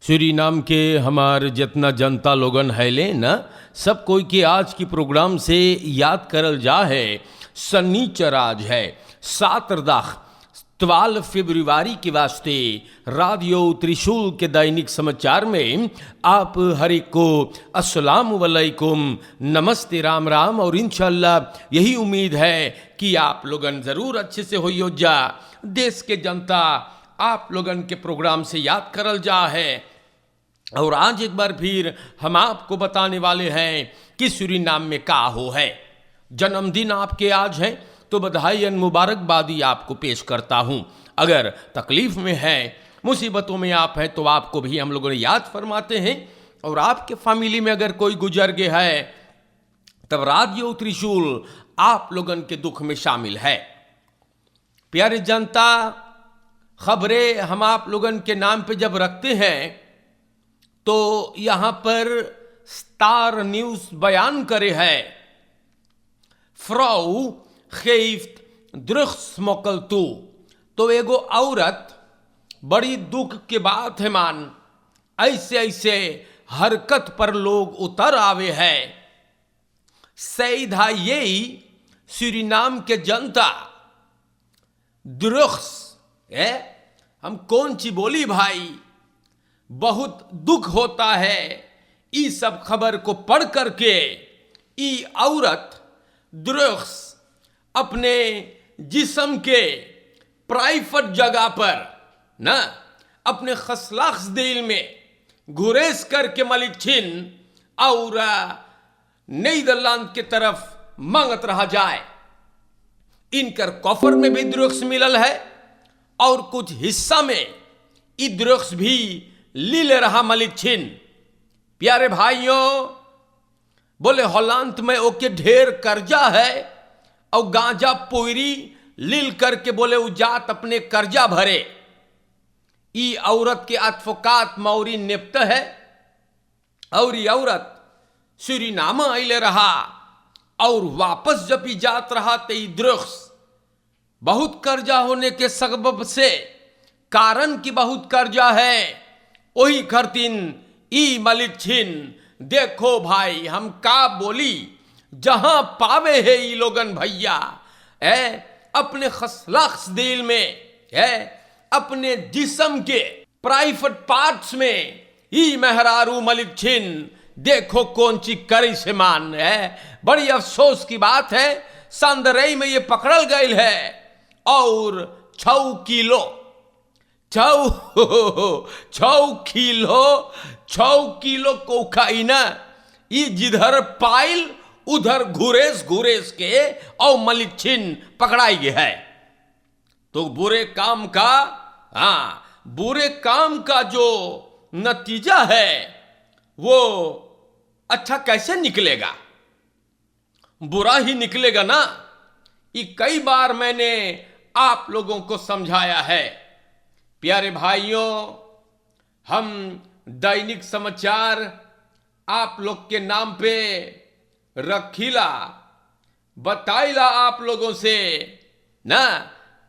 Suriname के हमार जितना जनता लोगन है ले न सब कोई के आज की प्रोग्राम से याद करल जा है। सनीचर आज है 12 फरवरी के वास्ते रेडियो त्रिशूल के दैनिक समाचार में आप हर एक को अस्सलाम वालेकुम, नमस्ते, राम राम। और इंशाल्लाह यही उम्मीद है कि आप लोगन ज़रूर अच्छे से होइयो जा। देश के जनता आप लोगन के प्रोग्राम से याद करल जा है। और आज एक बार फिर हम आपको बताने वाले हैं कि सूरीनाम में का हो है। जन्मदिन आपके आज है तो बधाई और मुबारकबादी आपको पेश करता हूं। अगर तकलीफ में है, मुसीबतों में आप हैं तो आपको भी हम लोगों ने याद फरमाते हैं। और आपके फैमिली में अगर कोई गुजर गया है तब रेडियो त्रिशूल आप लोगन के दुख में शामिल है। प्यारे जनता, खबरें हम आप लोगन के नाम पे जब रखते हैं तो यहां पर स्टार न्यूज बयान करे है, फ्राउ खैफ्त द्रुख्समोकल तो एगो औरत बड़ी दुख के बात है मान, ऐसे ऐसे हरकत पर लोग उतर आवे है। सीधा यही सूरीनाम के जनता द्रुख्स है। हम कौन सी बोली भाई, बहुत दुख होता है ई सब खबर को पढ़ करके। ई औरत द्रुख्स अपने जिस्म के प्राइवेट जगह पर ना अपने खसलाख्स दिल में घुरेस करके मलिक छिन और नीदरलैंड के तरफ मांगत रहा जाए। इनकर कॉफर में भी द्रुख्स मिलल है और कुछ हिस्सा में ई द्रुख्स भी लीले रहा मलिक छिन। प्यारे भाइयों, बोले हॉलैंड में ओके ढेर कर्जा है और गांजा पोयरी लील करके बोले उजात अपने कर्जा भरे। ई औरत के अत्फकात मौरी निपट है और ये औरत सूरीनाम आइले रहा और वापस जब ही जात रहा तो ई द्रुख्स बहुत कर्जा होने के सबब से, कारण की बहुत कर्जा है वही खरतीन ई मलिक छिन। देखो भाई हम का बोली, जहां पावे है ई लोगन भैया अपने खसलाख्स दिल में अपने जिस्म के प्राइवेट पार्ट्स में ई मेहरारू मलिक छिन। देखो कौन सी करी से मान है। बड़ी अफसोस की बात है, संदरई में ये पकड़ल गई है और 6 किलो कोकाइन ई जिधर पाइल उधर घुरेस के और मलिक छिन पकड़ाई गई है। तो बुरे काम का जो नतीजा है वो अच्छा कैसे निकलेगा, बुरा ही निकलेगा ना। ये कई बार मैंने आप लोगों को समझाया है। प्यारे भाइयों, हम दैनिक समाचार आप लोग के नाम पे रखीला, बताइला आप लोगों से ना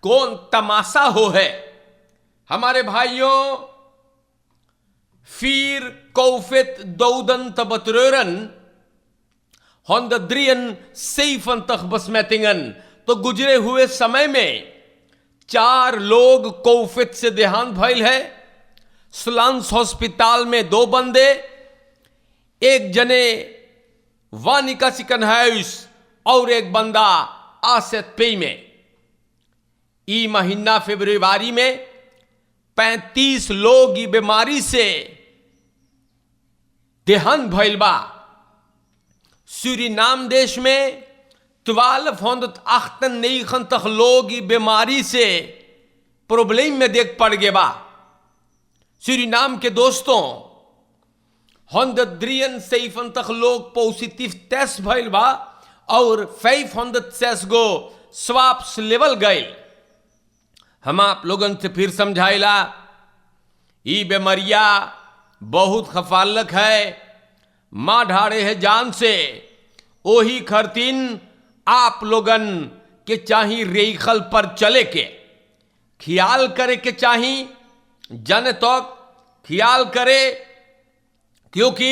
कौन तमाशा हो है। हमारे भाइयों, फिर कौफेत दौदन तबतरन होंद्रियन सेफन तखबसमेतिंगन, तो गुजरे हुए समय में 4 लोग कौफेत से देहांत भइल है। सुलांस हॉस्पिटल में 2 बंदे, एक जने वानिका सिकनहाउस और एक बंदा आसेत पे में। ई महीना फरवरी में 35 लोग ई बीमारी से देहांत भइल बा। सूरीनाम देश में 1298 तक लोग ई बीमारी से प्रॉब्लम में देख पड़ गए बा। सूरीनाम के दोस्तों 103 तक लोग पॉजिटिव टेस्ट भइल बा और 506 गो स्वाब्स लेवल गए। हम आप लोगन से फिर समझाइला, ई बीमारिया बहुत खफालक है, माँ ढाड़े है जान से। ओही खरतीन आप लोगन के चाही रेखल पर चले के ख्याल करे के चाही। जन तो ख्याल करे, क्योंकि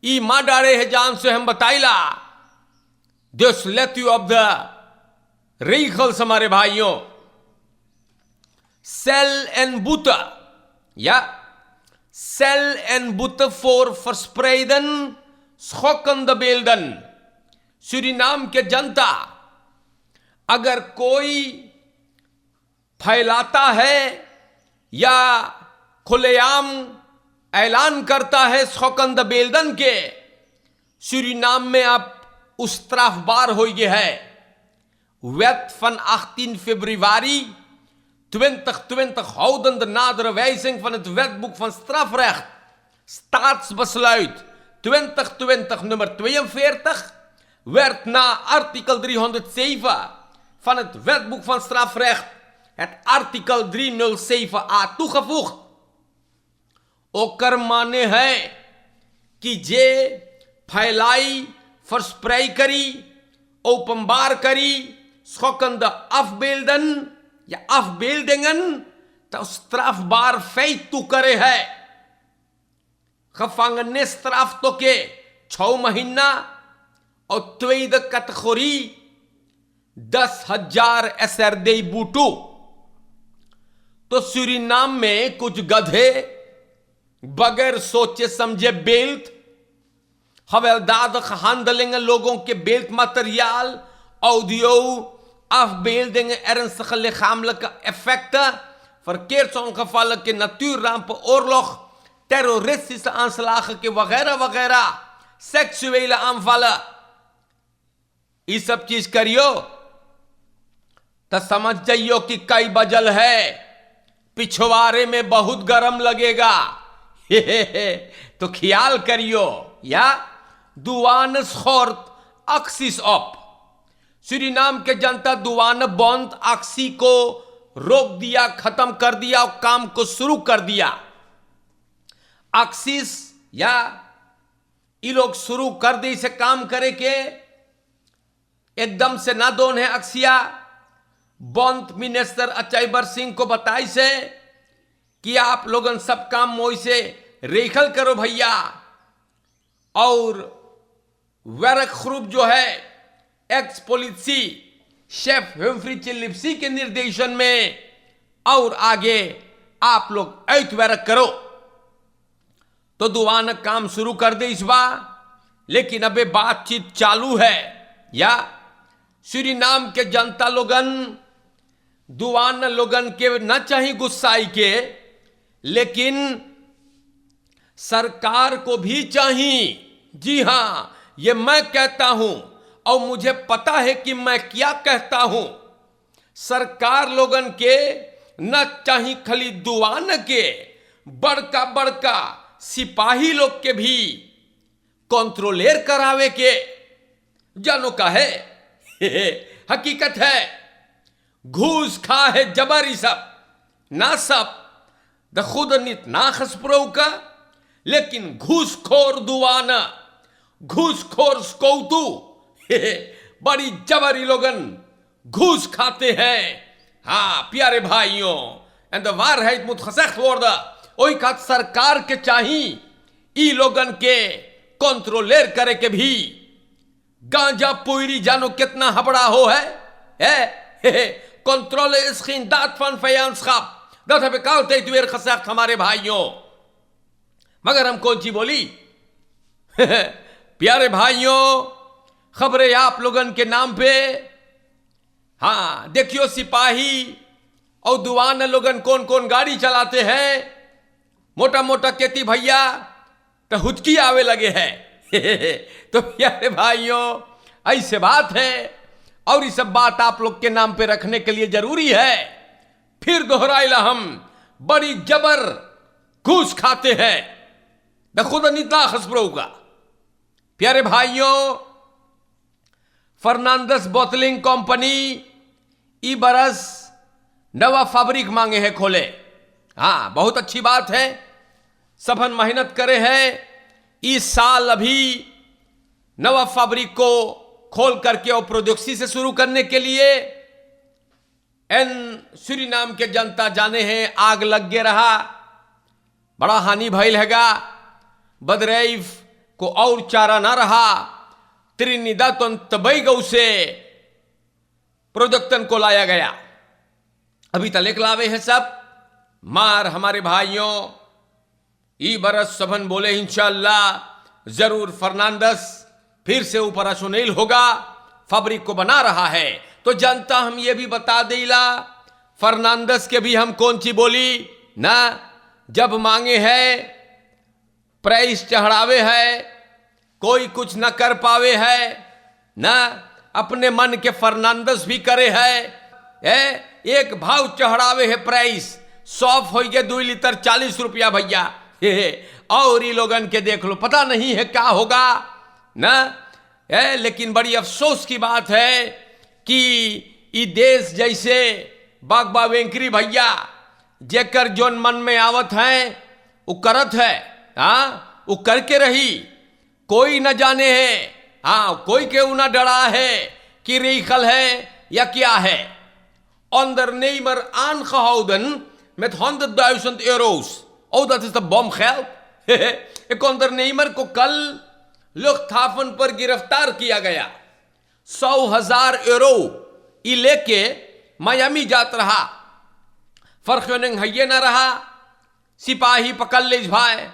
ई मां डारे है जान से हम बताइला दिस लेट यू ऑफ द रीखल्स हमारे भाइयों, सेल एंड बुता या सेल एंड बुता फॉर verspreiden schokkende beelden। सूरीनाम के जनता अगर कोई फैलाता है या खुलेआम ऐलान करता है schokkende beelden के, सूरीनाम में आप उस strafbaar हो गए है। Wet van 18 februari 2020 houdende nadere wijziging van het wetboek van strafrecht, staatsbesluit 2020 nummer 42, werd na artikel 307 van het wetboek van strafrecht het artikel 307a toegevoegd। ओकर माने है कि जे फैलाई, versprei करी, openbaar करी schokkende afbeelden या afbeeldingen तो strafbaar feit toe करे है। gevangenisstraf तो के 6 महीना और tweede categorie 10,000 SRD boete। तो सूरीनाम में कुछ गधे बगैर सोचे समझे beeld, gewelddadige handelingen, लोगों के beeld materiaal, audio, afbeeldingen, ernstige lichamelijke effecten, verkeersongevallen, के natuurrampen, oorlog, terroristische aanslagen के वगैरह वगैरह, seksuele aanvallen, ये सब चीज करियो तो समझ जाइयो कि कई बजल है, पिछवाड़े में बहुत गरम लगेगा। तो ख्याल करियो या दुआन schoort acties op। सूरीनाम के जनता दुआन बंद एक्सी को रोक दिया, खत्म कर दिया और काम को शुरू कर दिया। एक्सिस या ये लोग शुरू कर दी से काम करे के एकदम से ना दोन है अक्सिया। बंद मिनिस्टर अचैबर सिंह को बताई से कि आप लोगन सब काम मोई से रेखल करो भैया, और वेरक ख्रूब जो है एक्स पोलिसी शेफ हेम्फ्री चिलिप्सी के निर्देशन में, और आगे आप लोग ऐत वेरक करो। तो दुआन काम शुरू कर दे इस बार, लेकिन अबे बातचीत चालू है। या सूरीनाम के जनता लोगन दुआन लोगन के न चाहिए गुस्साई के, लेकिन सरकार को भी चाहिए। जी हां, ये मैं कहता हूं और मुझे पता है कि मैं क्या कहता हूं। सरकार लोगन के न चाहिए खाली दुआन के, बड़का बड़का सिपाही लोग के भी कंट्रोलेर करावे के। जानो का है हकीकत है, घूस खा है जबरी सब ना सब द खुद नित ना खसप्रो का, लेकिन घूसखोर दुआना, घूसखोर स्कौतू बड़ी जबरी लोगन घूस खाते हैं। हाँ प्यारे भाइयों, en de waarheid moet gezegd worden, ओई खात सरकार के चाहिए ई लोगन के कंट्रोलेर करे के भी। गांजा पुरी जानो कितना हबड़ा हो है control is geen daad van vijandschap, dat heb ik altijd weer gezegd हमारे भाइयों। मगर हम कौन सी बोली प्यारे भाइयों, खबरें आप लोगन के नाम पे। हाँ देखियो सिपाही और दुआन लोगन कौन कौन गाड़ी चलाते हैं। मोटा मोटा केती भैया तो हुचकी आवे लगे हैं तो प्यारे भाइयों ऐसे बात है, और ये सब बात आप लोग के नाम पे रखने के लिए जरूरी है। फिर दोहराइला, हम बड़ी जबर घूस खाते हैं, द खुद नितना खसब्रो का। प्यारे भाइयों, फर्नांडस बोतलिंग कंपनी ई बरस नवा फैब्रिक मांगे है खोले। हाँ बहुत अच्छी बात है, सबन मेहनत करे हैं इस साल अभी नवा फैब्रिक को खोल करके और प्रोडक्शन से शुरू करने के लिए। एन सूरीनाम के जनता जाने हैं आग लग गया रहा, बड़ा हानि भइल हैगा। बदरैफ को और चारा ना रहा, त्रिनिदाद तबैगौ से प्रोडक्टन को लाया गया। अभी तक लावे है सब मार। हमारे भाइयों ई बरस सबन बोले इंशाअल्लाह जरूर फर्नांडस फिर से ऊपर सुनील होगा, फैब्रिक को बना रहा है। तो जनता हम ये भी बता देला, फर्नांडस के भी हम कौन सी बोली ना, जब मांगे है प्राइस चढ़ावे है, कोई कुछ न कर पावे है ना, अपने मन के फर्नांडस भी करे है। एक भाव चढ़ावे है प्राइस, सॉफ हो गए 2 लीटर 40 रुपया भैया। और ये लोगन के देख लो, पता नहीं है क्या होगा ना। लेकिन बड़ी अफसोस की बात है कि ई देश जैसे बागबा वेंकरी भैया जेकर जोन मन में आवत है वो करत है, हाँ वो करके रही, कोई न जाने है, हाँ कोई के ना डरा है कि रेखल है या क्या है। Ondernemer aangehouden met 100.000 euro's. Oh, dat is de bomgeld. एक ondernemer को कल लुफ्तहाफन पर गिरफ्तार किया गया। 100,000 यूरो ये लेके मायामी जात रहा, फर्क है ना रहा, सिपाही पकड़ ले भाई।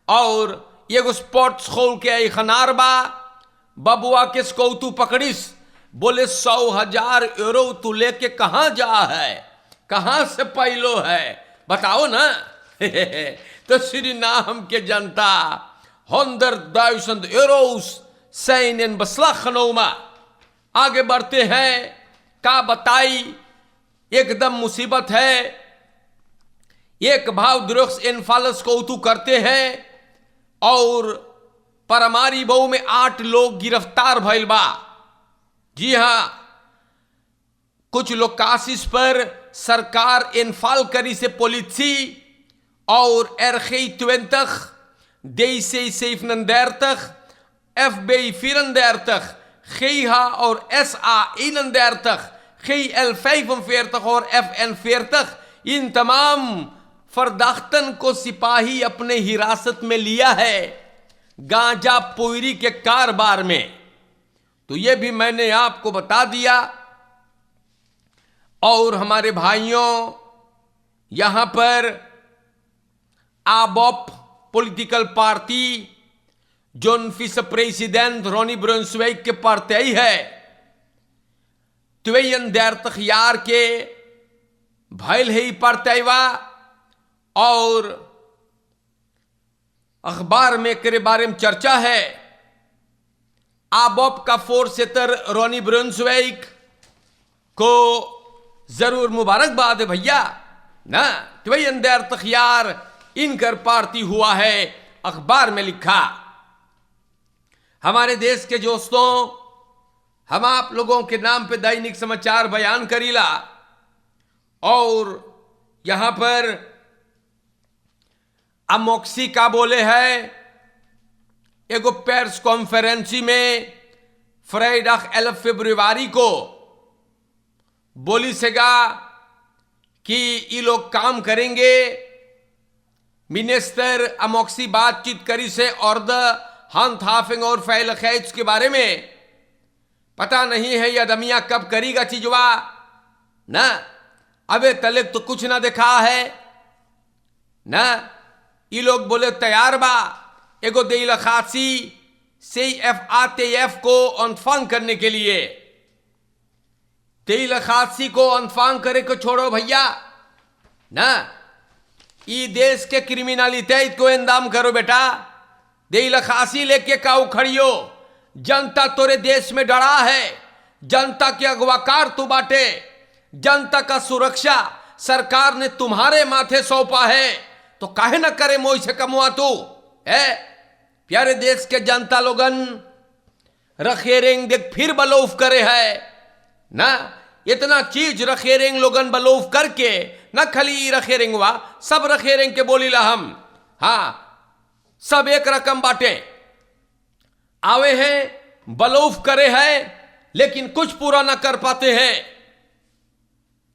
और ये स्पोर्ट्स खोल के खनार बा, बबुआ के स्कौतू पकड़िस, बोले 100,000 यूरो तू लेके कहां जा है, कहां से पैलो है बताओ ना। तो श्री नाम के जनता 100.000 euros zijn in beslag genomen। आगे बढ़ते हैं, का बताई एकदम मुसीबत है। एक भाव द्रोक्स इनफालस को उतू करते हैं और परमारी बहू में 8 लोग गिरफ्तार भइल बा। जी हां, कुछ लोग कासिस पर सरकार इनफाल करी से पोलिसी और RG20 DC37 FB34 GH और SA31 GL45 और FN40 इन तमाम फरदाख्तन को सिपाही अपने हिरासत में लिया है गांजा पोयरी के कारोबार में। तो ये भी मैंने आपको बता दिया। और हमारे भाइयों, यहां पर ABOP पॉलिटिकल पार्टी जोन विस प्रेसिडेंट रोनी ब्रुंसवेक के पार्टी है, 32 jaar के भैल है पार्टीवा। और अखबार में के बारे में चर्चा है। ABOP का फोरसेटर रोनी ब्रुंसवेक को जरूर मुबारकबाद है भैया ना, 32 jaar इनकर पार्टी हुआ है, अखबार में लिखा। हमारे देश के दोस्तों, हम आप लोगों के नाम पे दैनिक समाचार बयान करीला और यहां पर अमोक्सी का बोले है एगो प्रेस कॉन्फ्रेंसी में फ्राइडे 11 फरवरी को बोली सेगा कि ये लोग काम करेंगे। मिनिस्टर अमोक्सी बातचीत करी से और द handhaving और फैल खैच के बारे में पता नहीं है यह दमिया कब करीगा चीजवा ना, अबे तलक तो कुछ ना देखा है ना। ये लोग बोले तैयार बा एगो देला खासी CFATF को अनफांग करने के लिए। देला खासी को अनफांग करे को छोड़ो भैया ना, ई देश के क्रिमिनलिटी को इंदाम करो बेटा। देला खासी लेके का उखड़ियो, जनता तोरे देश में डरा है, जनता के अगवाकार तू बाटे, जनता का सुरक्षा सरकार ने तुम्हारे माथे सौंपा है, तो काहे न करे मोई से कमुआ तू है। प्यारे देश के जनता लोगन रखेरेंग देख फिर बलौफ करे है ना, इतना चीज रखेरेंग लोगन बलौफ करके न खली रखेरेंग वा सब रखेरेंग के बोलीला हम, हाँ सब एक रकम बाटे आवे हैं बलौफ करे हैं लेकिन कुछ पूरा ना कर पाते हैं।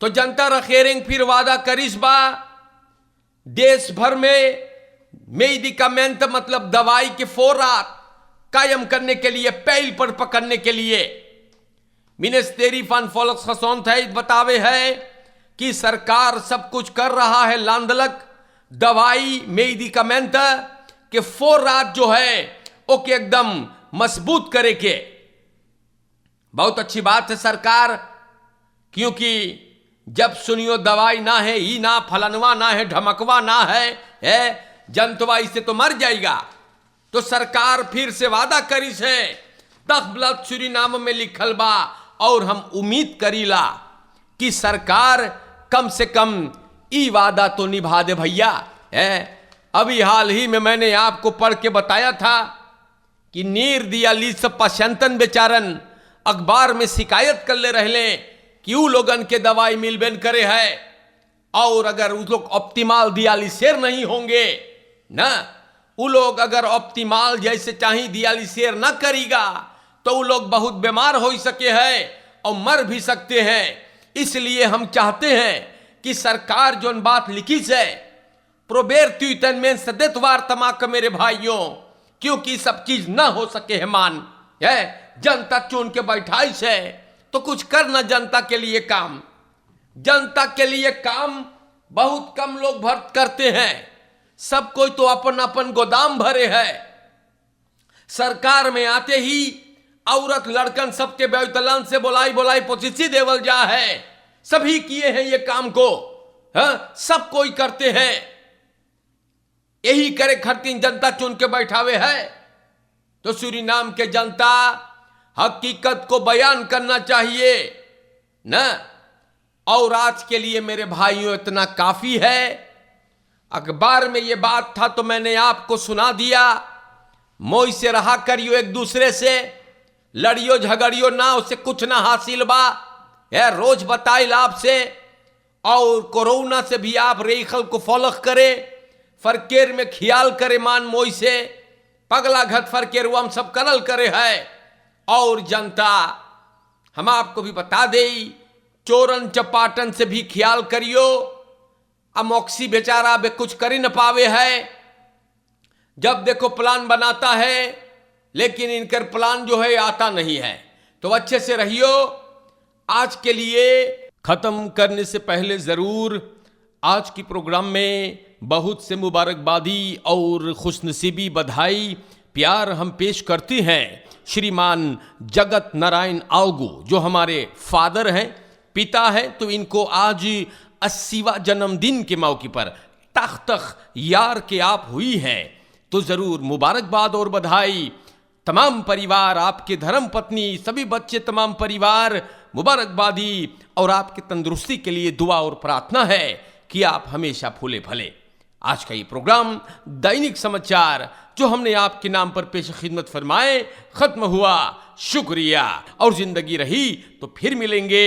तो जनता रखेरेंग फिर वादा करिस बा देश भर में मेडिकामेंट मतलब दवाई के फोरात कायम करने के लिए, पैल पर पकड़ने के लिए मिनिस्ट्री फन volksgezondheid बतावे है कि सरकार सब कुछ कर रहा है, लांदलक दवाई मेडिकामेंट के फोरात जो है ओके एकदम मजबूत करे के। बहुत अच्छी बात है सरकार, क्योंकि जब सुनियो दवाई ना है, ही ना फलनवा ना है, ढमकवा ना है जनतवा इससे तो मर जाएगा। तो सरकार फिर से वादा करी है, तखबलत सूरीनाम में लिखल बा, और हम उम्मीद करीला कि सरकार कम से कम ई वादा तो निभा दे भैया। अभी हाल ही में मैंने आपको पढ़ के बताया था कि नीर दिया ली सब पशंतन बेचारन अखबार में शिकायत कर ले रहले कि उ लोगन के दवाई मिलबेन करे है, और अगर उ लोग ऑप्टिमाल दियालिसेर नहीं होंगे ना, उ लोग अगर ऑप्टिमाल जैसे चाहे दियालिसेर ना करेगा तो उ लोग बहुत बीमार हो सके हैं और मर भी सकते हैं। इसलिए हम चाहते हैं कि सरकार जो बात लिखी है प्रोबेर त्युतन में सदैतवार तमाक मेरे भाइयों, क्योंकि सब चीज ना हो सके है मान है, जनता चुन के बैठाई है तो कुछ करना जनता के लिए काम। जनता के लिए काम बहुत कम लोग करते हैं, सब कोई तो अपन अपन गोदाम भरे है। सरकार में आते ही औरत लड़कन सबके बैतलन से बोलाई बोलाई पोचिसी देवल जा है, सभी किए हैं ये काम को, सब कोई करते हैं। यही करे खरतीन जनता चुन के बैठावे है। तो सूरीनाम के जनता हकीकत को बयान करना चाहिए ना। और आज के लिए मेरे भाइयों इतना काफी है। अखबार में ये बात था तो मैंने आपको सुना दिया। मोई से रहा करियो, एक दूसरे से लड़ियो झगड़ियो ना, उससे कुछ ना हासिल बा है। रोज बताइल आपसे, और कोरोना से भी आप रेखल को फॉलो करे, फरकेर में ख्याल करे, मान मोई से पगला घट फरकेर हम सब करल करे है। और जनता हम आपको भी बता दे, चोरन चपाटन से भी ख्याल करियो। अमोक्सी बेचारा बे कुछ कर ही न पावे है, जब देखो प्लान बनाता है लेकिन इनकर प्लान जो है आता नहीं है। तो अच्छे से रहियो। आज के लिए खत्म करने से पहले जरूर आज की प्रोग्राम में बहुत से मुबारकबादी और खुशनसीबी बधाई प्यार हम पेश करते हैं श्रीमान जगत नारायण आलगू, जो हमारे फादर हैं, पिता हैं। तो इनको आज 80वां जन्मदिन के मौके पर तख्त यार के आप हुई है, तो जरूर मुबारकबाद और बधाई। तमाम परिवार, आपके धर्म पत्नी, सभी बच्चे, तमाम परिवार मुबारकबादी, और आपकी तंदुरुस्ती के लिए दुआ और प्रार्थना है कि आप हमेशा फूले फले। आज का ये प्रोग्राम दैनिक समाचार जो हमने आपके नाम पर पेश खिदमत फरमाए खत्म हुआ। शुक्रिया। और जिंदगी रही तो फिर मिलेंगे।